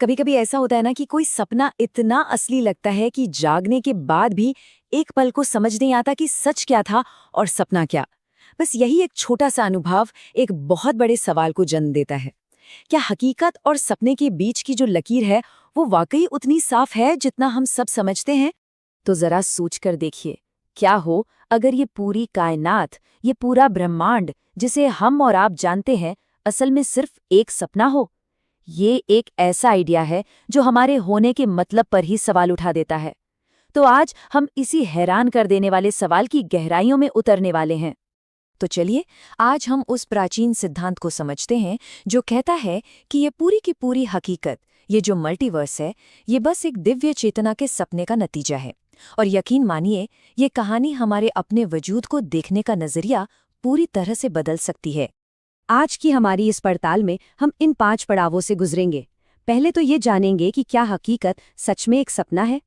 कभी कभी ऐसा होता है ना कि कोई सपना इतना असली लगता है कि जागने के बाद भी एक पल को समझ नहीं आता कि सच क्या था और सपना क्या। बस यही एक छोटा सा अनुभव एक बहुत बड़े सवाल को जन्म देता है। क्या हकीकत और सपने के बीच की जो लकीर है वो वाकई उतनी साफ है जितना हम सब समझते हैं? तो जरा सोच कर देखिए, क्या हो अगर ये पूरी कायनात, ये पूरा ब्रह्मांड जिसे हम और आप जानते हैं, असल में सिर्फ एक सपना हो। ये एक ऐसा आइडिया है जो हमारे होने के मतलब पर ही सवाल उठा देता है। तो आज हम इसी हैरान कर देने वाले सवाल की गहराइयों में उतरने वाले हैं। तो चलिए, आज हम उस प्राचीन सिद्धांत को समझते हैं जो कहता है कि ये पूरी की पूरी हकीकत, ये जो मल्टीवर्स है, ये बस एक दिव्य चेतना के सपने का नतीजा है। और यकीन मानिए, ये कहानी हमारे अपने वजूद को देखने का नजरिया पूरी तरह से बदल सकती है। आज की हमारी इस पड़ताल में हम इन 5 पड़ावों से गुजरेंगे। पहले तो ये जानेंगे कि क्या हकीकत सच में एक सपना है।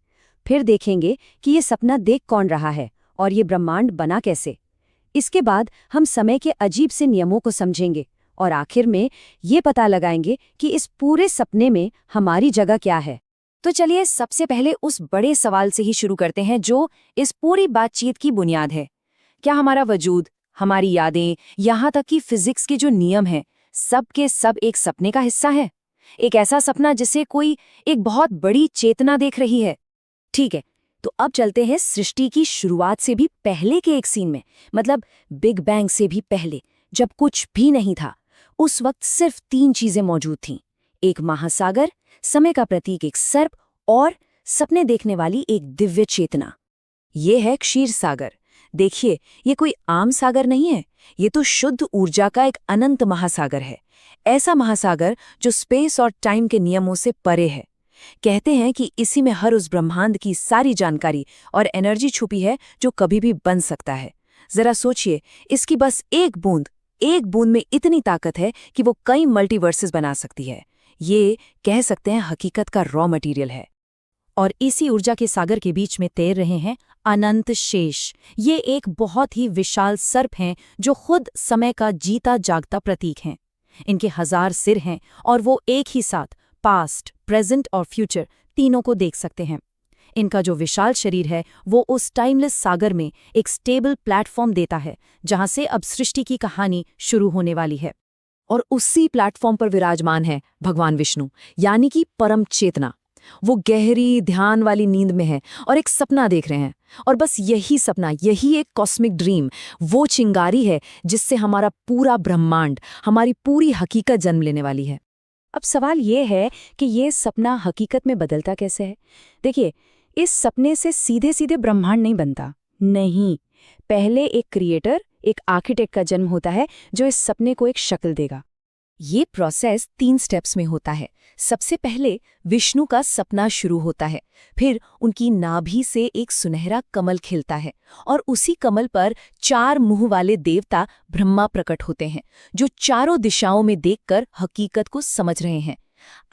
फिर देखेंगे कि ये सपना देख कौन रहा है और ये ब्रह्मांड बना कैसे। इसके बाद हम समय के अजीब से नियमों को समझेंगे और आखिर में ये पता लगाएंगे कि इस पूरे सपने में हमारी जगह क्या है। तो चलिए, सबसे पहले उस बड़े सवाल से ही शुरू करते हैं जो इस पूरी बातचीत की बुनियाद है। क्या हमारा वजूद, हमारी यादें, यहाँ तक कि फिजिक्स के जो नियम हैं, सब के सब एक सपने का हिस्सा है? एक ऐसा सपना जिसे कोई एक बहुत बड़ी चेतना देख रही है। ठीक है, तो अब चलते हैं सृष्टि की शुरुआत से भी पहले के एक सीन में, मतलब बिग बैंग से भी पहले, जब कुछ भी नहीं था। उस वक्त सिर्फ 3 चीजें मौजूद थीं: एक महासागर, समय का प्रतीक एक सर्प और सपने देखने वाली एक दिव्य चेतना। ये है क्षीर सागर। देखिए, ये कोई आम सागर नहीं है, ये तो शुद्ध ऊर्जा का एक अनंत महासागर है। ऐसा महासागर जो स्पेस और टाइम के नियमों से परे है। कहते हैं कि इसी में हर उस ब्रह्मांड की सारी जानकारी और एनर्जी छुपी है जो कभी भी बन सकता है। जरा सोचिए, इसकी बस एक बूंद में इतनी ताकत है कि वो कई मल्टीवर्सेस बना सकती है। ये कह सकते हैं हकीकत का रॉ मटेरियल है। और इसी ऊर्जा के सागर के बीच में तैर रहे हैं अनंत शेष। ये एक बहुत ही विशाल सर्प हैं जो खुद समय का जीता जागता प्रतीक हैं। इनके 1000 सिर हैं और वो एक ही साथ पास्ट, प्रेजेंट और फ्यूचर तीनों को देख सकते हैं। इनका जो विशाल शरीर है वो उस टाइमलेस सागर में एक स्टेबल प्लेटफॉर्म देता है जहां से अब सृष्टि की कहानी शुरू होने वाली है। और उसी प्लेटफॉर्म पर विराजमान है भगवान विष्णु, यानी कि परम चेतना। वो गहरी ध्यान वाली नींद में है और एक सपना देख रहे हैं। और बस यही सपना, यही एक कॉस्मिक ड्रीम, वो चिंगारी है जिससे हमारा पूरा ब्रह्मांड, हमारी पूरी हकीकत जन्म लेने वाली है। अब सवाल ये है कि ये सपना हकीकत में बदलता कैसे है। देखिए, इस सपने से सीधे सीधे ब्रह्मांड नहीं बनता। नहीं, पहले एक क्रिएटर, एक आर्किटेक्ट का जन्म होता है जो इस सपने को एक शक्ल देगा। ये प्रोसेस 3 स्टेप्स में होता है। सबसे पहले विष्णु का सपना शुरू होता है, फिर उनकी नाभि से एक सुनहरा कमल खिलता है और उसी कमल पर 4 मुंह वाले देवता ब्रह्मा प्रकट होते हैं, जो चारों दिशाओं में देखकर हकीकत को समझ रहे हैं।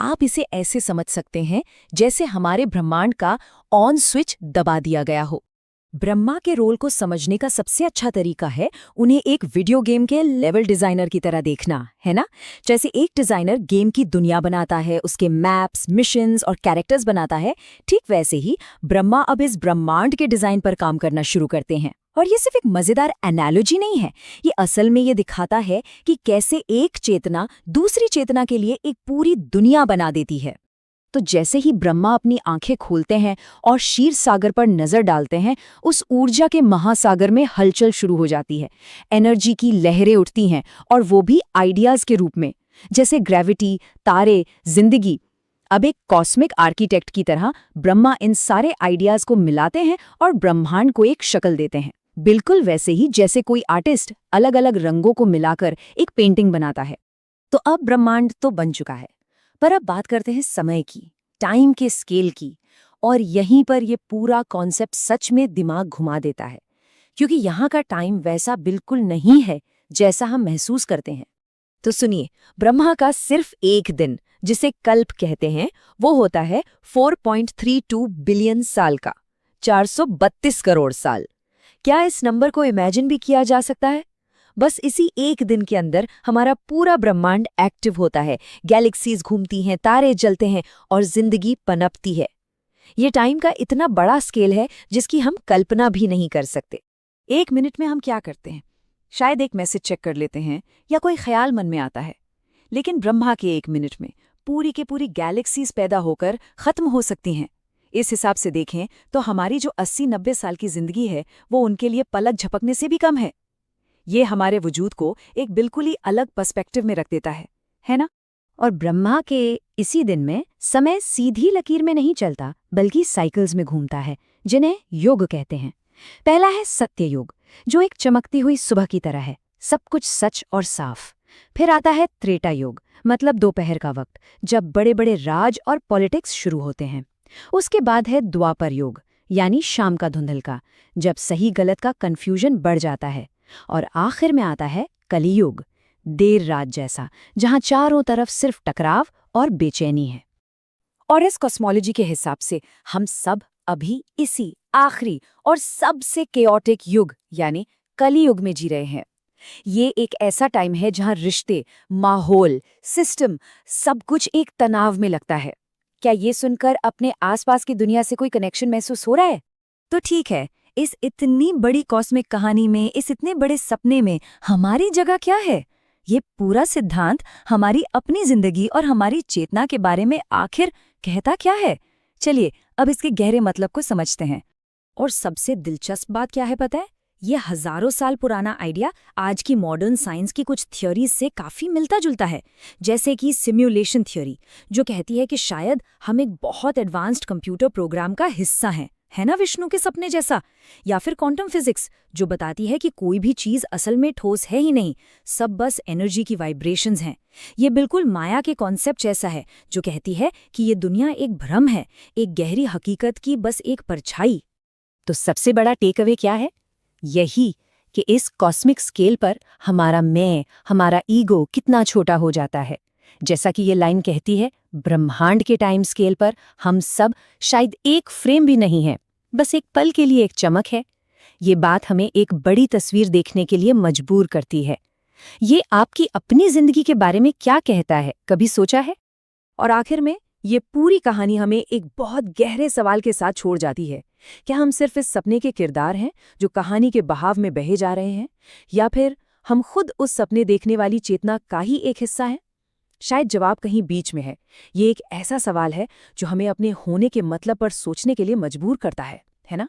आप इसे ऐसे समझ सकते हैं जैसे हमारे ब्रह्मांड का ऑन स्विच दबा दिया गया हो। ब्रह्मा के रोल को समझने का सबसे अच्छा तरीका है उन्हें एक वीडियो गेम के लेवल डिजाइनर की तरह देखना, है ना? जैसे एक डिजाइनर गेम की दुनिया बनाता है, उसके मैप्स, मिशंस और कैरेक्टर्स बनाता है, ठीक वैसे ही ब्रह्मा अब इस ब्रह्मांड के डिजाइन पर काम करना शुरू करते हैं। और ये सिर्फ एक मजेदार एनालॉजी नहीं है, ये असल में ये दिखाता है कि कैसे एक चेतना दूसरी चेतना के लिए एक पूरी दुनिया बना देती है। तो जैसे ही ब्रह्मा अपनी आंखें खोलते हैं और क्षीर सागर पर नजर डालते हैं, उस ऊर्जा के महासागर में हलचल शुरू हो जाती है। एनर्जी की लहरें उठती हैं, और वो भी आइडियाज के रूप में, जैसे ग्रेविटी, तारे, जिंदगी। अब एक कॉस्मिक आर्किटेक्ट की तरह ब्रह्मा इन सारे आइडियाज को मिलाते हैं और ब्रह्मांड को एक शक्ल देते हैं, बिल्कुल वैसे ही जैसे कोई आर्टिस्ट अलग अलग रंगों को मिलाकर एक पेंटिंग बनाता है। तो अब ब्रह्मांड तो बन चुका है, पर अब बात करते हैं समय की, टाइम के स्केल की। और यहीं पर ये पूरा कॉन्सेप्ट सच में दिमाग घुमा देता है, क्योंकि यहाँ का टाइम वैसा बिल्कुल नहीं है जैसा हम महसूस करते हैं। तो सुनिए, ब्रह्मा का सिर्फ एक दिन, जिसे कल्प कहते हैं, वो होता है 4.32 बिलियन साल का, 432 करोड़ साल। क्या इस नंबर को इमेजिन भी किया जा सकता है? बस इसी एक दिन के अंदर हमारा पूरा ब्रह्मांड एक्टिव होता है, गैलेक्सीज घूमती हैं, तारे जलते हैं और जिंदगी पनपती है। ये टाइम का इतना बड़ा स्केल है जिसकी हम कल्पना भी नहीं कर सकते। 1 मिनट में हम क्या करते हैं? शायद एक मैसेज चेक कर लेते हैं या कोई ख्याल मन में आता है। लेकिन ब्रह्मा के 1 मिनट में पूरी के पूरी गैलेक्सीज पैदा होकर खत्म हो सकती हैं। इस हिसाब से देखें तो हमारी जो 80-90 साल की जिंदगी है वो उनके लिए पलक झपकने से भी कम है। ये हमारे वजूद को एक बिल्कुल ही अलग पर्सपेक्टिव में रख देता है ना? और ब्रह्मा के इसी दिन में समय सीधी लकीर में नहीं चलता, बल्कि साइकिल्स में घूमता है, जिन्हें युग कहते हैं। पहला है सत्य युग, जो एक चमकती हुई सुबह की तरह है, सब कुछ सच और साफ। फिर आता है त्रेता युग, मतलब दोपहर का वक्त, जब बड़े बड़े राज और पॉलिटिक्स शुरू होते हैं। उसके बाद है द्वापर युग, यानी शाम का धुंधलका, जब सही गलत का कन्फ्यूजन बढ़ जाता है। और आखिर में आता है कलियुग, देर रात जैसा, जहां चारों तरफ सिर्फ टकराव और बेचैनी है। और इस कॉस्मोलॉजी के हिसाब से हम सब अभी इसी आखिरी और सबसे केओटिक युग यानी कलियुग में जी रहे हैं। ये एक ऐसा टाइम है जहां रिश्ते, माहौल, सिस्टम, सब कुछ एक तनाव में लगता है। क्या ये सुनकर अपने आसपास की दुनिया से कोई कनेक्शन महसूस हो रहा है? तो ठीक है, इस इतनी बड़ी कॉस्मिक कहानी में, इस इतने बड़े सपने में हमारी जगह क्या है? ये पूरा सिद्धांत हमारी अपनी जिंदगी और हमारी चेतना के बारे में आखिर कहता क्या है? चलिए अब इसके गहरे मतलब को समझते हैं। और सबसे दिलचस्प बात क्या है पता है? ये हजारों साल पुराना आइडिया आज की मॉडर्न साइंस की कुछ थ्योरीज से काफी मिलता जुलता है। जैसे कि सिम्युलेशन थ्योरी, जो कहती है कि शायद हम एक बहुत एडवांस्ड कंप्यूटर प्रोग्राम का हिस्सा हैं, है ना, विष्णु के सपने जैसा। या फिर क्वांटम फिजिक्स, जो बताती है कि कोई भी चीज असल में ठोस है ही नहीं, सब बस एनर्जी की वाइब्रेशंस हैं। ये बिल्कुल माया के कॉन्सेप्ट जैसा है, जो कहती है कि ये दुनिया एक भ्रम है, एक गहरी हकीकत की बस एक परछाई। तो सबसे बड़ा टेक अवे क्या है? यही कि इस कॉस्मिक स्केल पर हमारा मैं, हमारा ईगो कितना छोटा हो जाता है। जैसा कि ये लाइन कहती है, ब्रह्मांड के टाइम स्केल पर हम सब शायद एक फ्रेम भी नहीं है, बस एक पल के लिए एक चमक है। ये बात हमें एक बड़ी तस्वीर देखने के लिए मजबूर करती है। ये आपकी अपनी जिंदगी के बारे में क्या कहता है, कभी सोचा है? और आखिर में ये पूरी कहानी हमें एक बहुत गहरे सवाल के साथ छोड़ जाती है। क्या हम सिर्फ इस सपने के किरदार हैं जो कहानी के बहाव में बहे जा रहे हैं, या फिर हम खुद उस सपने देखने वाली चेतना का ही एक हिस्सा हैं? शायद जवाब कहीं बीच में है। ये एक ऐसा सवाल है जो हमें अपने होने के मतलब पर सोचने के लिए मजबूर करता है ना?